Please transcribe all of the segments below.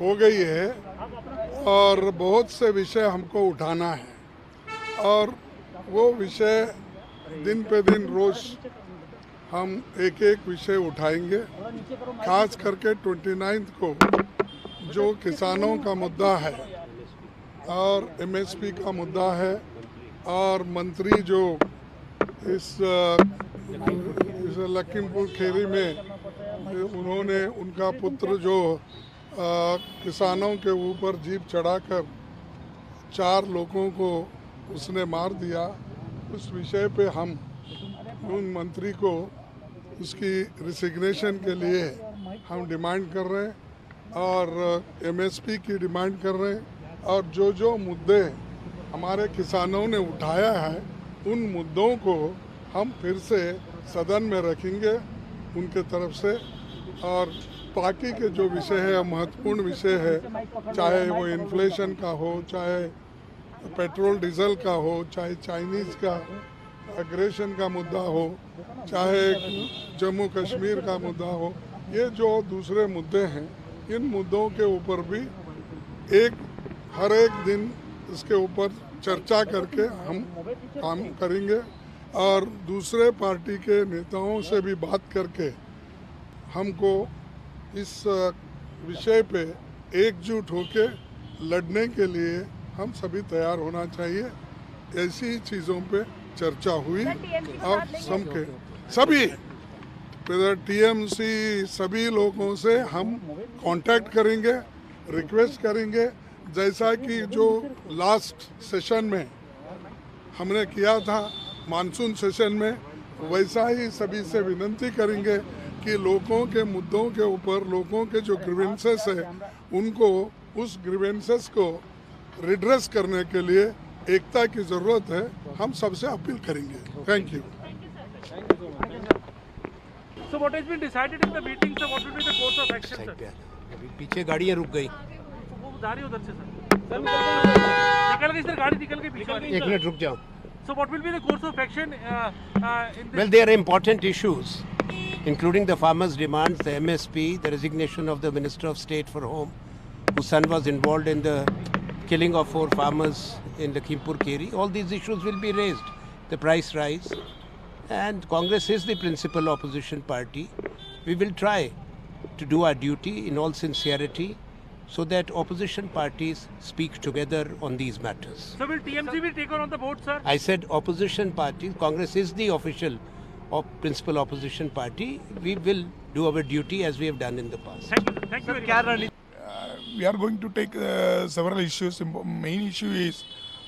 हो गई है और बहुत से विषय हमको उठाना है और वो विषय दिन पे दिन रोज हम एक एक विषय उठाएंगे। खास करके 29 को जो किसानों का मुद्दा है और एमएसपी का मुद्दा है और मंत्री जो इस लखीमपुर खीरी में उन्होंने उनका पुत्र जो किसानों के ऊपर जीप चढ़ाकर 4 लोगों को उसने मार दिया, उस विषय पे हम उन मंत्री को उसकी रिसिग्नेशन के लिए हम डिमांड कर रहे हैं और एमएसपी की डिमांड कर रहे हैं और जो मुद्दे हमारे किसानों ने उठाया है उन मुद्दों को हम फिर से सदन में रखेंगे उनके तरफ से। और बाकी के जो विषय है महत्वपूर्ण विषय है, चाहे वो इन्फ्लेशन का हो, चाहे पेट्रोल डीजल का हो, चाहे चाइनीज़ का एग्रेशन का मुद्दा हो, चाहे जम्मू कश्मीर का मुद्दा हो, ये जो दूसरे मुद्दे हैं इन मुद्दों के ऊपर भी हर एक दिन इसके ऊपर चर्चा करके हम काम करेंगे और दूसरे पार्टी के नेताओं से भी बात करके हमको इस विषय पे एकजुट होके लड़ने के लिए हम सभी तैयार होना चाहिए। ऐसी चीज़ों पे चर्चा हुई और सभी टीएमसी सभी लोगों से हम कांटेक्ट करेंगे, रिक्वेस्ट करेंगे, जैसा कि जो लास्ट सेशन में हमने किया था मानसून सेशन में, वैसा ही सभी से विनती करेंगे कि लोगों के मुद्दों के ऊपर लोगों के जो ग्रीवेंसेस है उनको उस ग्रीवेंसेस को रिड्रेस करने के लिए एकता की ज़रूरत है। हम सबसे अपील करेंगे। Thank you. So what has been decided in the meeting, sir? What will be the course of action, sir? पीछे गाड़ियाँ रुक गई। वो जा रही है उधर से, सर। निकल गई सर, गाड़ी निकल गई पीछे। 1 मिनट रुक जाओ। So what will be the course of action in this? Well, there are important issues, including the farmers' demands, the MSP, the resignation of the Minister of State for Home, whose son was involved in the killing of 4 farmers in Lakhimpur Kheri. All these issues will be raised. The price rise. And Congress is the principal opposition party. We will try to do our duty in all sincerity so that opposition parties speak together on these matters. So will TMC be taken on the board, sir? I said opposition parties. Congress is the official principal opposition party. We will do our duty as we have done in the past. Thank you. Thank you very much. We are going to take several issues. Main issue is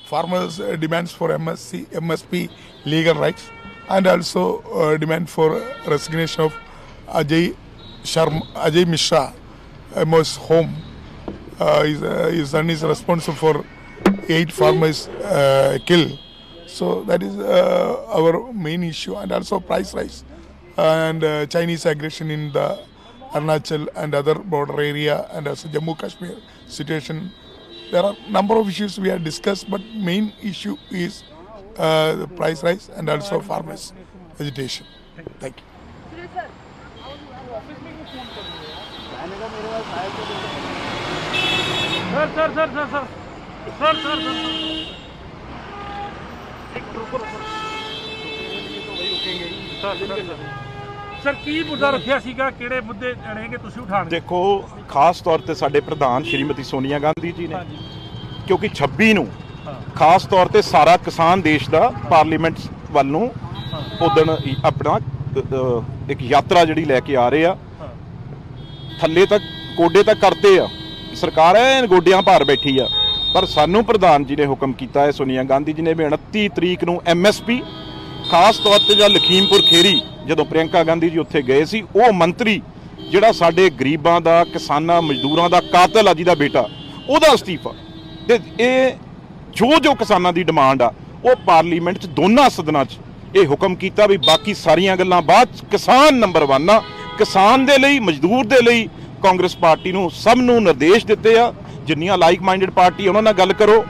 farmers' demands for MSP legal rights, and also demand for resignation of Ajay Mishra, MS Home. His son is responsible for 8 farmers killed. So that is our main issue, and also price rise and Chinese aggression in the Arunachal and other border area, and also Jammu Kashmir situation. There are number of issues we have discussed, but main issue is the price rise and also farmers agitation. Thank you. Sir ਕੀ ਮੁੱਦਾ ਰੱਖਿਆ ਸੀਗਾ, ਕਿਹੜੇ ਮੁੱਦੇ ਅਣੇਗੇ ਤੁਸੀਂ ਉਠਾਣਗੇ? ਦੇਖੋ, ਖਾਸ ਤੌਰ ਤੇ ਸਾਡੇ ਪ੍ਰਧਾਨ ਸ਼੍ਰੀਮਤੀ ਸੋਨੀਆ ਗਾਂਧੀ ਜੀ ਨੇ, ਕਿਉਂਕਿ 26 ਨੂੰ ਖਾਸ ਤੌਰ ਤੇ ਸਾਰਾ ਕਿਸਾਨ ਦੇਸ਼ ਦਾ ਪਾਰਲੀਮੈਂਟ ਵੱਲ ਨੂੰ ਉਦਣ ਆਪਣਾ ਇੱਕ ਯਾਤਰਾ ਜਿਹੜੀ ਲੈ ਕੇ ਆ ਰਹੇ ਆ, ਥੱਲੇ ਤੱਕ ਗੋਡੇ ਤੱਕ ਕਰਤੇ ਆ, ਸਰਕਾਰ ਐ ਗੋਡਿਆਂ ਭਾਰ ਬੈਠੀ ਆ, ਪਰ ਸਾਨੂੰ ਪ੍ਰਧਾਨ ਜੀ ਨੇ ਹੁਕਮ ਕੀਤਾ ਹੈ, ਸੋਨੀਆ ਗਾਂਧੀ ਜੀ ਨੇ ਵੀ 29 ਤਰੀਕ ਨੂੰ MSP ਖਾਸ ਤੌਰ ਤੇ ਜਾਂ ਲਖੀਮਪੁਰ ਖੇਰੀ ਜਦੋਂ ਪ੍ਰਿਯੰਕਾ ਗਾਂਧੀ ਜੀ ਉੱਥੇ ਗਏ ਸੀ, ਉਹ ਮੰਤਰੀ ਜਿਹੜਾ ਸਾਡੇ ਗਰੀਬਾਂ ਦਾ, ਕਿਸਾਨਾਂ, ਮਜ਼ਦੂਰਾਂ ਦਾ ਕਾਤਲ ਆ ਜਿਹਦਾ ਬੇਟਾ, ਉਹਦਾ ਅਸਤੀਫਾ, ਤੇ ਇਹ ਜੋ ਕਿਸਾਨਾਂ ਦੀ ਡਿਮਾਂਡ ਆ ਉਹ ਪਾਰਲੀਮੈਂਟ 'ਚ ਦੋਨਾਂ ਸਦਨਾਂ 'ਚ ਇਹ ਹੁਕਮ ਕੀਤਾ ਵੀ ਬਾਕੀ ਸਾਰੀਆਂ ਗੱਲਾਂ ਬਾਅਦ 'ਚ, ਕਿਸਾਨ ਨੰਬਰ 1 ਆ। ਕਿਸਾਨ ਦੇ ਲਈ, ਮਜ਼ਦੂਰ ਦੇ ਲਈ ਕਾਂਗਰਸ ਪਾਰਟੀ ਨੂੰ ਸਭ ਨੂੰ ਨਿਰਦੇਸ਼ ਦਿੱਤੇ ਆ, ਜਿੰਨੀਆਂ ਲਾਈਕ ਮਾਈਂਡਡ ਪਾਰਟੀ ਉਹਨਾਂ ਨਾਲ ਗੱਲ ਕਰੋ,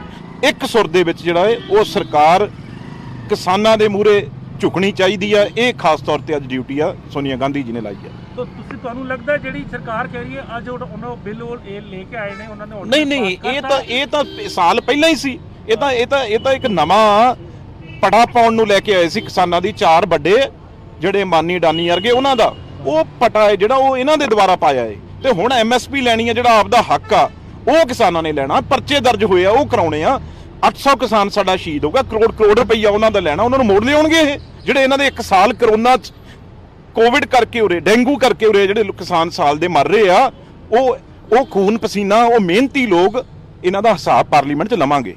ਇੱਕ ਸੁਰ ਦੇ ਵਿੱਚ ਜਿਹੜਾ ਹੈ ਉਹ ਸਰਕਾਰ ਕਿਸਾਨਾਂ ਦੇ ਮੂਹਰੇ ਝੁਕਣੀ ਚਾਹੀਦੀ ਆ। ਇਹ ਖਾਸ ਤੌਰ ਤੇ ਅੱਜ ਡਿਊਟੀ ਆ ਸੋਨੀਆ ਗਾਂਧੀ ਜੀ ਨੇ ਲਾਈ ਆ। ਤੁਸੀਂ ਤੁਹਾਨੂੰ ਲੱਗਦਾ ਜਿਹੜੀ ਸਰਕਾਰ ਕਹਿ ਰਹੀ ਹੈ ਅੱਜ ਉਹਨਾਂ ਬਿੱਲ ਇਹ ਲੈ ਕੇ ਆਏ ਨੇ ਉਹਨਾਂ ਨੇ order ਨਹੀਂ ਨਹੀਂ pass ਕਰਤਾ? ਇਹ ਤਾਂ ਸਾਲ ਪਹਿਲਾਂ ਹੀ ਸੀ। ਇਹ ਤਾਂ ਇੱਕ ਨਵਾਂ ਪੜਾ ਪਾਉਣ ਨੂੰ ਲੈ ਕੇ ਆਏ ਸੀ ਕਿਸਾਨਾਂ ਦੀ। 4 ਵੱਡੇ ਜਿਹੜੇ ਮਾਨੀ ਡਾਨੀ ਵਰਗੇ ਉਹਨਾਂ ਦਾ ਉਹ ਪਟਾ ਹੈ ਜਿਹੜਾ ਉਹ ਇਹਨਾਂ ਦੇ ਦੁਆਰਾ ਪਾਇਆ ਹੈ ਤੇ ਹੁਣ ਐਮਐਸਪੀ ਲੈਣੀ ਹੈ ਜਿਹੜਾ ਆਪਦਾ ਹੱਕ ਆ ਉਹ ਕਿਸਾਨਾਂ ਨੇ ਲੈਣਾ। ਪਰਚੇ ਦਰਜ ਹੋਏ ਆ ਉਹ ਕਰਾਉਣੇ ਆ। 800 ਕਿਸਾਨ ਸਾਡਾ ਸ਼ਹੀਦ ਹੋਊਗਾ। ਕਰੋੜ ਰੁਪਈਆ ਉਹਨਾਂ ਦਾ ਲੈਣਾ। ਉਹਨਾਂ ਨੂੰ ਮੋੜ ਲਿਆਉਣਗੇ ਇਹ ਜਿਹੜੇ ਇਹਨਾਂ ਦੇ 1 ਸਾਲ ਕਰੋਨਾ ਕੋਵਿਡ ਕਰਕੇ ਉਰੇ ਡੇਂਗੂ ਕਰਕੇ ਉਰੇ ਜਿਹੜੇ ਕਿਸਾਨ ਸਾਲ ਦੇ ਮਰ ਰਹੇ ਆ ਉਹ ਖੂਨ ਪਸੀਨਾ ਉਹ ਮਿਹਨਤੀ ਲੋਕ ਇਹਨਾਂ ਦਾ ਹਿਸਾਬ ਪਾਰਲੀਮੈਂਟ 'ਚ ਲਵਾਂਗੇ।